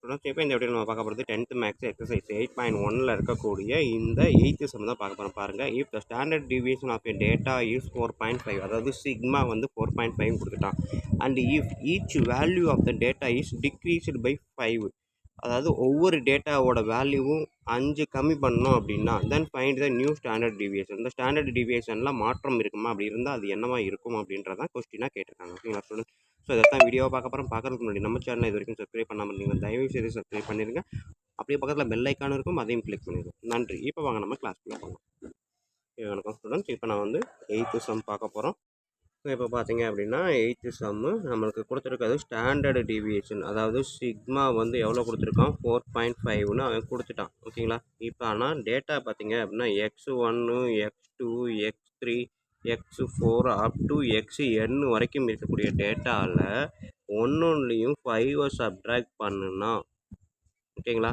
இப்போ இந்த வீடியோ நம்ம பார்க்க போகிறது 10th மேக்ஸ் எக்ஸசைஸ் 8.1ல் இருக்கக்கூடிய இந்த 8th சம் தான் பார்க்க போகிறோம். பாருங்கள், if the standard deviation of a data is 4.5, அதாவது சிக்மா வந்து 4.5 கொடுத்துட்டான். And if each value of the data is decreased by 5, அதாவது ஒவ்வொரு டேட்டாவோட வேல்யூவும் 5 கம்மி பண்ணோம் அப்படின்னா then find the new standard deviation. இந்த ஸ்டாண்டர்ட் டிவியேஷனில் மாற்றம் இருக்குமா, அப்படி இருந்தால் அது என்னவா இருக்கும் அப்படின்றதான் கொஸ்டினாக கேட்டிருக்காங்க. ஓகேங்களா ஸ்டூடெண்ட்? ஸோ இதான் வீடியோவை பார்க்க போகிறோம். பார்க்கறதுக்கு முன்னாடி நம்ம சேனல் இது வரைக்கும் சப்ஸ்கிரைப் பண்ணாமல் இருந்தீங்கன்னா தயவு செய்து சப்ஸ்கிரைப் பண்ணிடுங்க. அப்படியே பக்கத்தில் பெல் ஐக்கான் இருக்கும், அதையும் கிளிக் பண்ணிடுங்க. நன்றி. இப்போ வாங்க நம்ம கிளாஸ்க்குள்ளே போகலாம். வணக்கம் ஸ்டூடெண்ட்ஸ். இப்போ நான் வந்து 8th சம் பார்க்க போகிறோம். ஸோ இப்போ பார்த்தீங்க அப்படின்னா 8th சம்மு நம்மளுக்கு கொடுத்துருக்கிறது ஸ்டாண்டர்டு டிவியேஷன், அதாவது சிக்மா வந்து எவ்வளோ கொடுத்துருக்கான், 4.5ன்னு அவன் கொடுத்துட்டான். ஓகேங்களா? இப்போ ஆனால் டேட்டா பார்த்தீங்க அப்படின்னா x1 x2 x3 x4 up to xn வரைக்கும் இருக்கக்கூடிய டேட்டாவில் ஒன்றுலையும் 5 சப்ட்ராக்ட் பண்ணுனா, ஓகேங்களா,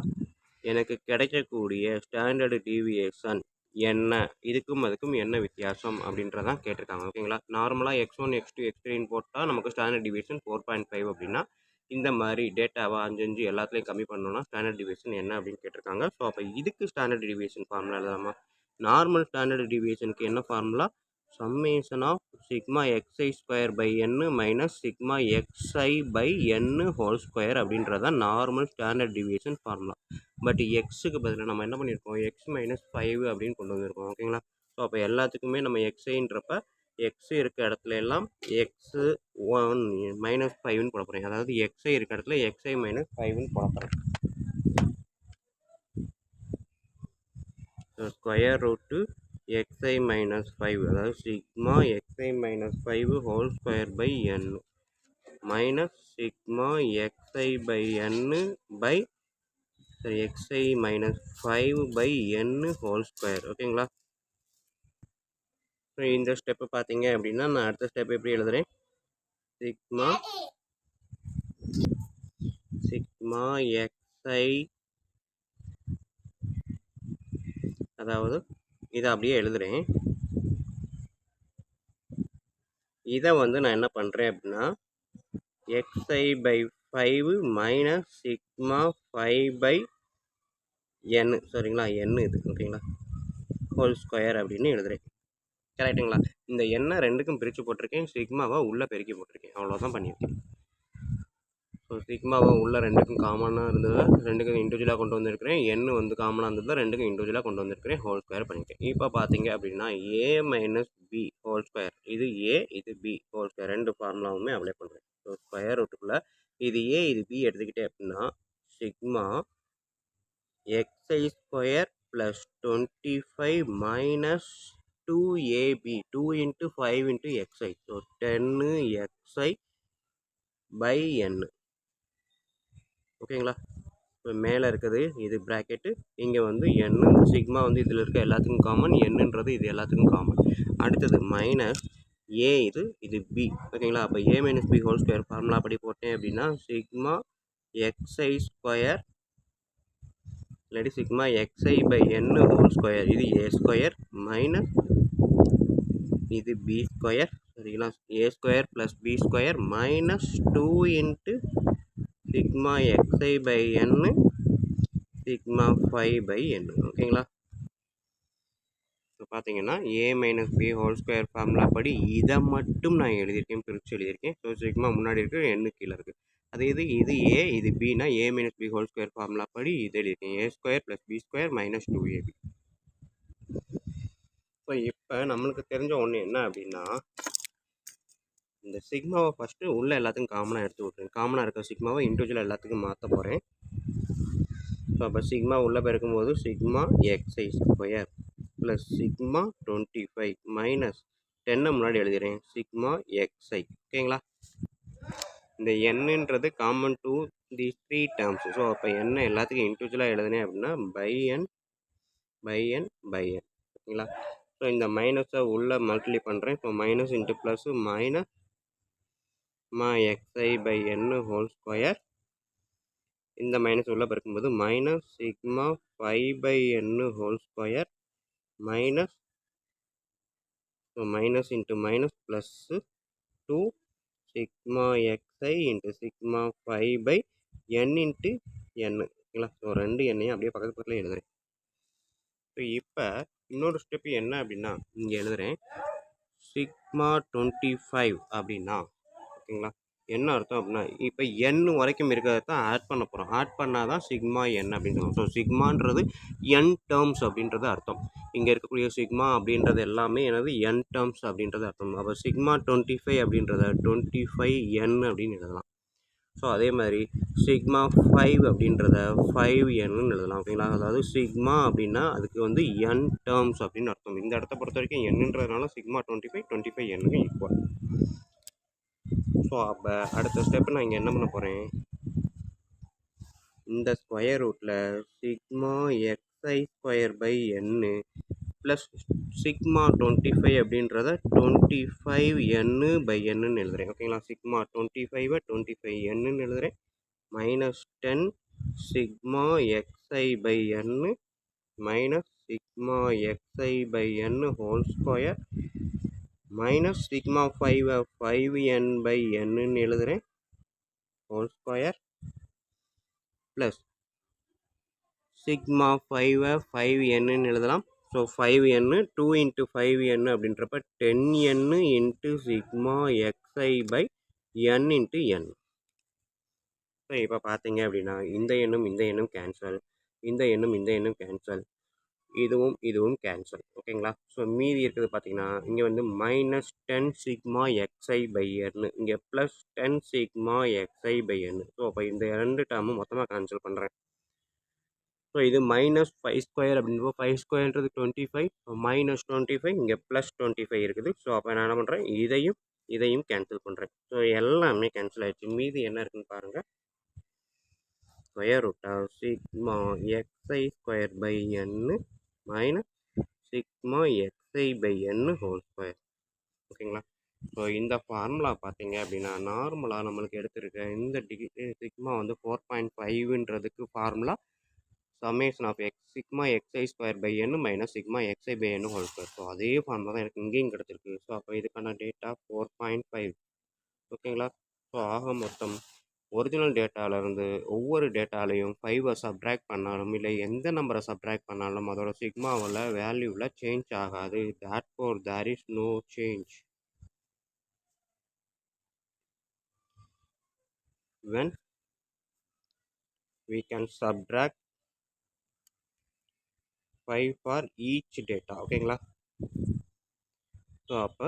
எனக்கு கிடைக்கக்கூடிய ஸ்டாண்டர்டு டிவியேஷன் என்ன, இதுக்கும் அதுக்கும் என்ன வித்தியாசம் அப்படின்றதான் கேட்டிருக்காங்க. ஓகேங்களா? நார்மலாக x1 x2 x3ன்னு போட்டால் நமக்கு ஸ்டாண்டர்ட் டிவியேஷன் 4.5 அப்படின்னா, இந்த மாதிரி டேட்டாவை 5 எல்லாத்துலேயும் கம்மி பண்ணோன்னா ஸ்டாண்டர்ட் டிவியேஷன் என்ன அப்படின்னு கேட்டிருக்காங்க. ஸோ அப்போ இதுக்கு ஸ்டாண்டர்ட் டிவியேஷன் ஃபார்முலா எழுதாமா? நார்மல் ஸ்டாண்டர்ட் டிவியேஷனுக்கு என்ன formula? Summation of sigma xi square by n minus sigma xi by n whole square அப்படின்றதான் normal standard deviation formula. But எக்ஸுக்கு பதிலாக நம்ம என்ன பண்ணியிருக்கோம், எக்ஸ் மைனஸ் 5 அப்படின்னு கொண்டு வந்திருக்கோம். ஓகேங்களா? ஸோ அப்போ எல்லாத்துக்குமே நம்ம எக்ஸைன்றப்ப எக்ஸ் இருக்க இடத்துல எல்லாம் எக்ஸு 1 மைனஸ் 5ன்னு போட போகிறேன். அதாவது எக்ஸை இருக்க இடத்துல எக்ஸை மைனஸ் 5ன்னு போட போகிறேன். So square root xi minus 5, அதாவது sigma xi minus 5 whole square by n minus sigma xi by n by xi minus 5 by n whole square. ஓகேங்களா? ஸோ இந்த ஸ்டெப்பு பார்த்தீங்க அப்படின்னா நான் அடுத்த ஸ்டெப் எப்படி எழுதுறேன், சிக்மா xi, அதாவது இதை அப்படியே எழுதுறேன். இதை வந்து நான் என்ன பண்ணுறேன் அப்படின்னா xi by 5 minus sigma 5 by n, சரிங்களா, n இது. ஓகேங்களா? ஹோல் ஸ்கொயர் அப்படின்னு எழுதுறேன். கரெக்டுங்களா? இந்த எண்ணை ரெண்டுக்கும் பிரித்து போட்டிருக்கேன், சிக்மாவை உள்ளே பெருக்கி போட்டிருக்கேன். அவ்வளோதான் பண்ணியிருக்கேன். ஸோ சிக்மாவை உள்ள ரெண்டுக்கும் காமனாக இருந்தது, ரெண்டுக்கும் இண்டிவிஜுவலாக கொண்டு வந்திருக்கிறேன். எண் வந்து காமனாக இருந்தது, ரெண்டுக்கும் இண்டிவிஜுவலாக கொண்டு வந்திருக்கிறேன். ஹோல் ஸ்கொயர் பண்ணியிருக்கேன். இப்போ பார்த்தீங்க அப்படின்னா A minus B whole square, இது ஏ இது பி ஹோல் ஸ்கொயர், ரெண்டு ஃபார்முலாவுமே அப்ளை பண்ணுறேன். ஸோ ஸ்கொயர் ரூட்டுக்குள்ளே இது ஏ இது பி எடுத்துக்கிட்டே அப்படின்னா sigma xi square plus 25 minus 2ab 2 into 5 into xi, so 10xi by n. ஓகேங்களா? இப்போ மேலே இருக்குது இது ப்ராக்கெட்டு, இங்கே வந்து n, சிக்மா வந்து இதில் இருக்க எல்லாத்துக்கும் காமன், என்னன்றது இது எல்லாத்துக்கும் காமன். அடுத்தது மைனஸ் ஏ இது பி. ஓகேங்களா? அப்போ A minus B whole square formula படி போட்டேன் அப்படின்னா சிக்மா xi ஸ்கொயர் இல்லாட்டி sigma xi by n whole square, இது ஏ ஸ்கொயர் மைனஸ் இது பி ஸ்கொயர், சரிங்களா, A square plus B square minus 2 into sigma xi by n sigma 5 by n. ஓகேங்களா? இப்போ பார்த்தீங்கன்னா A minus B whole square formula படி இதை மட்டும் நான் எழுதியிருக்கேன், பிரித்து எழுதியிருக்கேன். ஸோ சிக்மா முன்னாடி இருக்குது, n கீழே இருக்குது. அதே இது ஏ இது பின்னா A minus B whole square formula படி இது எழுதியிருக்கேன், A square plus B square minus 2ab. இப்போ நம்மளுக்கு தெரிஞ்ச ஒன்று என்ன அப்படின்னா, இந்த சிக்மாவை ஃபஸ்ட்டு உள்ள எல்லாத்துக்கும் காமனாக எடுத்து விட்றேன். காமனாக இருக்க சிக்மாவை இண்டிவிஜுவலாக எல்லாத்துக்கும் மாற்ற போகிறேன். ஸோ அப்போ சிக்மா உள்ளே பெருக்கும்போது sigma xi square plus sigma 25 minus 10 முன்னாடி எழுதுகிறேன் சிக்மா xi. ஓகேங்களா? இந்த என்னன்றது common to the 3 terms. So அப்போ என்ன எல்லாத்துக்கும் இண்டிவிஜுவலாக எழுதுனேன் அப்படின்னா by n by n by n. ஓகேங்களா? ஸோ இந்த மைனஸை உள்ளே மல்டிப்ளை பண்ணுறேன். So minus into plus minus sigma xi by n whole square, இந்த மைனஸ் உள்ளே பெருக்கும்போது minus sigma 5 by n whole square minus, so minus into minus plus 2 sigma xi into sigma 5 by n into N ஓகேங்களா. So 2 எண்ணையும் அப்படியே பக்கத்து பக்கத்தில் எழுதுறேன். So இப்போ இன்னொரு ஸ்டெப் என்ன அப்படின்னா இங்கே எழுதுறேன் சிக்மா 25 அப்படின்னா ஓகேங்களா. என்ன அர்த்தம் அப்படின்னா இப்போ என் வரைக்கும் இருக்கிறத தான் ஆட் பண்ண போகிறோம். ஆட் பண்ணால் தான் சிக்மா என் அப்படின்னு சொல்லுவோம். ஸோ சிக்மான்றது என் டேர்ம்ஸ் அப்படின்றது அர்த்தம். இங்கே இருக்கக்கூடிய சிக்மா அப்படின்றது எல்லாமே எனது என் டேர்ம்ஸ் அப்படின்றது அர்த்தம். அப்போ சிக்மா 25 அப்படின்றத 25 என் அப்படின்னு எழுதலாம். ஸோ அதே மாதிரி சிக்மா 5 அப்படின்றத 5n எழுதலாம் ஓகேங்களா. அதாவது சிக்மா அப்படின்னா அதுக்கு வந்து என் டேர்ம்ஸ் அப்படின்னு அர்த்தம். இந்த இடத்த பொறுத்த வரைக்கும் என்னன்றதுனால சிக்மா 25 எண்ணுக்கு ஈக்குவல். ஸோ அப்போ அடுத்த ஸ்டெப் நான் இங்கே என்ன பண்ண போகிறேன், இந்த ஸ்கொயர் ரூட்டில் sigma xi square by n plus sigma 25 அப்படின்றத 25n பை என்னன்னு எழுதுறேன் ஓகேங்களா. சிக்மா 25 25n எழுதுறேன் minus 10 sigma xi by n minus sigma xi by n whole square minus sigma 5 5n by n எழுதுறேன் whole square plus sigma 5 5n எழுதலாம். So 5n 2 into 5n அப்படின்றப்ப 10n into sigma xi by n into n. So இப்போ பார்த்தீங்க அப்படின்னா இந்த எண்ணும் cancel, இந்த எண்ணும் கேன்சல், இதுவும் கேன்சல் ஓகேங்களா. ஸோ மீதி இருக்குது பார்த்தீங்கன்னா இங்கே வந்து minus 10 sigma x i by n, இங்கே plus 10 sigma x i by n. So அப்போ இந்த 2 டேர்மும் மொத்தமாக கேன்சல் பண்ணுறேன். ஸோ இது மைனஸ் 5 ஸ்கொயர் அப்படின்றப்போ 5 ஸ்கொயர்ன்றது 25, மைனஸ் 25 இங்கே ப்ளஸ் 25 இருக்குது. ஸோ அப்போ நான் என்ன பண்ணுறேன், இதையும் கேன்சல் பண்ணுறேன். ஸோ எல்லாமே கேன்சல் ஆகிடுச்சு. மீதி என்ன இருக்குன்னு பாருங்கள், square root of sigma xi square by n minus sigma xi by n whole square ஓகேங்களா. ஸோ இந்த ஃபார்முலா பார்த்தீங்க அப்படின்னா நார்மலாக நம்மளுக்கு எடுத்திருக்க இந்த சிக்மா வந்து 4.5ன்றதுக்கு formula summation of sigma X I square by N minus sigma x i by N whole square. So அதே ஃபார்முலா தான் எனக்கு இங்கேயும் கிடச்சிருக்கு. ஸோ அப்போ இதுக்கான டேட்டா 4.5 ஓகேங்களா. ஸோ ஆக மொத்தம் ஒரிஜினல் டேட்டாவிலேருந்து ஒவ்வொரு டேட்டாலையும் 5 சப்ட்ராக்ட் பண்ணாலும் இல்லை எந்த நம்பரை சப்ட்ராக்ட் பண்ணாலும் அதோட சிக்மாவில் வேல்யூவில் சேஞ்ச் ஆகாது. therefore there is no change when we can subtract 5 for each data ஓகேங்களா. ஸோ அப்போ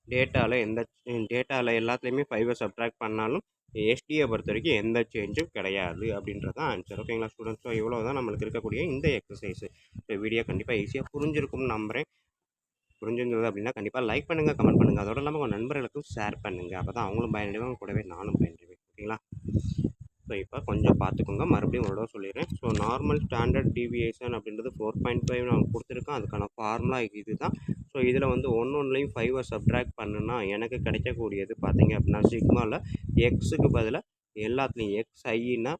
டேட்டாவில் எல்லாத்துலேயுமே 5 சப்ட்ராக்ட் பண்ணாலும் எஸ்டியை பொறுத்த வரைக்கும் எந்த சேஞ்சும் கிடையாது அப்படின்றது தான் ஆன்சர் ஓகேங்களா ஸ்டூடெண்ட்ஸ். ஸோ இவ்வளோ தான் நம்மளுக்கு இருக்கக்கூடிய இந்த எக்ஸசைஸ். ஸோ வீடியோ கண்டிப்பாக ஈஸியாக புரிஞ்சிருக்கும்னு நம்புகிறேன். புரிஞ்சிருந்தது அப்படின்னா கண்டிப்பாக லைக் பண்ணுங்கள், கமெண்ட் பண்ணுங்கள், அதோடு இல்லாமல் உங்கள் நண்பர்களுக்கும் ஷேர் பண்ணுங்கள். அப்போ தான் அவங்களும் பயனடைவாங்க, கூடவே நானும் பயனடைவேன் ஓகேங்களா. ஸோ இப்போ கொஞ்சம் பார்த்துக்கோங்க, மறுபடியும் ஒரு தடவை சொல்லிடுறேன். ஸோ நார்மல் ஸ்டாண்டர்ட் டீவியேஷன் அப்படின்றது 4.5 நான் கொடுத்துருக்கேன். அதுக்கான ஃபார்முலா இது தான். ஸோ இதில் வந்து ஒன்றையும் 5 சப்ட்ராக்ட் பண்ணுன்னா எனக்கு கிடைக்கக்கூடியது பார்த்தீங்க அப்படின்னா சிக்மாவில் எக்ஸுக்கு பதிலாக எல்லாத்துலேயும் எக்ஸ்ஐன்னா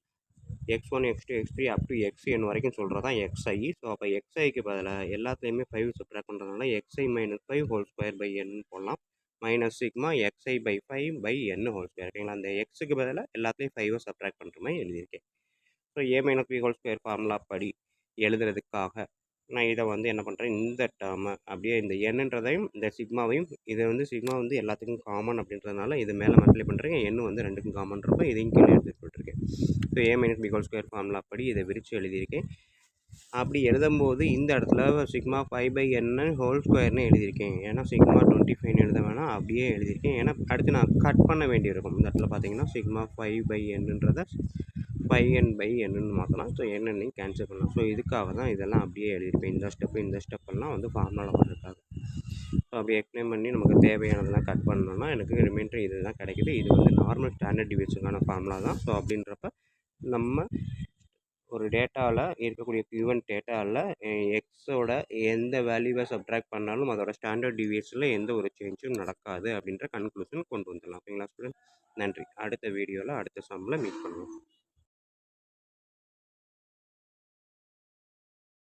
x1 x2 x3 up to xn வரைக்கும் சொல்கிறது தான் xi. ஸோ அப்போ xiக்கு பதிலாக எல்லாத்துலேயுமே 5 சப்ட்ராக்ட் பண்ணுறதுனால xi minus 5 whole square by n போடலாம். Minus sigma xi by 5 by n whole square ஓகேங்களா. அந்த எக்ஸுக்கு பதிலாக எல்லாத்துலேயும் 5 சப்ட்ராக்ட் பண்ணுற மாதிரி எழுதியிருக்கேன். So a minus B whole square formula படி எழுதுறதுக்காக நான் இதை வந்து என்ன பண்ணுறேன், இந்த டேர்மை அப்படியே இந்த என்னன்றதையும் இந்த சிக்மாவையும், இதை வந்து சிக்மா வந்து எல்லாத்துக்கும் காமன் அப்படின்றதுனால இது மேலே மல்டிப்ளை பண்ணுறேன். எண்ணு வந்து ரெண்டுக்கும் காமன்றப்போ இதையும் கீழே எடுத்து போட்டிருக்கேன். So a minus B whole square formula படி இதை விரித்து எழுதியிருக்கேன். அப்படி எழுதும்போது இந்த இடத்துல சிக்மா 5 பை என்ன ஹோல் ஸ்கொயர்னு எழுதியிருக்கேன். ஏன்னா சிக்மா 25 எழுத வேணாம், அப்படியே எழுதியிருக்கேன். ஏன்னா அடுத்து நான் கட் பண்ண வேண்டியிருக்கும். இந்த இடத்துல பார்த்தீங்கன்னா சிக்மா 5 பை என்னன்றதை 5n பை என்னன்னு மாற்றலாம். ஸோ என்னென்னையும் கேன்சல் பண்ணலாம். ஸோ இதுக்காக தான் இதெல்லாம் அப்படியே எழுதியிருப்பேன். இந்த ஸ்டெப்பெல்லாம் வந்து ஃபார்முலா பண்ணுறதுக்காக. ஸோ அப்படி எக்ஸ்பிளைன் பண்ணி நமக்கு தேவையானதெல்லாம் கட் பண்ணோம்னா எனக்கு ரிமைண்டர் இது தான் கிடைக்குது. இது வந்து நார்மல் ஸ்டாண்டர்ட் டிவிஷனுக்கான ஃபார்முலா தான். ஸோ அப்படின்றப்ப நம்ம ஒரு டேட்டாவில் இருக்கக்கூடிய கிவன் டேட்டாவில் எக்ஸோட எந்த வேல்யூவை சப்ட்ராக்ட் பண்ணாலும் அதோட ஸ்டாண்டர்ட் டிவியேஷனில் எந்த ஒரு சேஞ்சும் நடக்காது அப்படின்ற கன்க்ளூஷன் கொண்டு வந்துடலாம் ஓகேங்களா ஸ்டூடெண்ட். நன்றி. அடுத்த வீடியோவில் அடுத்த சம்மில் மீட் பண்ணுவோம்.